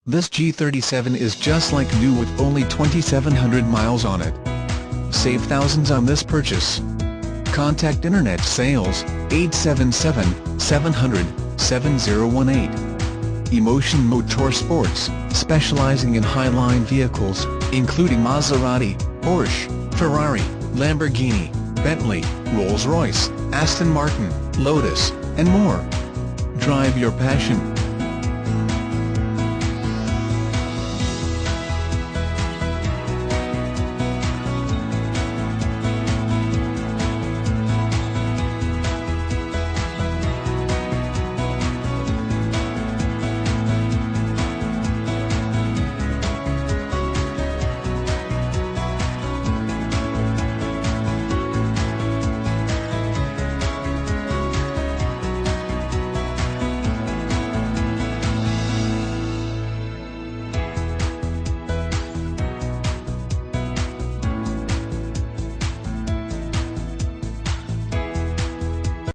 This G37 is just like new with only 2,700 miles on it. Save thousands on this purchase. Contact Internet Sales, 877-700-7018. Emotion Motorsports, specializing in highline vehicles, including Maserati, Porsche, Ferrari, Lamborghini, Bentley, Rolls-Royce, Aston Martin, Lotus, and more. Drive your passion.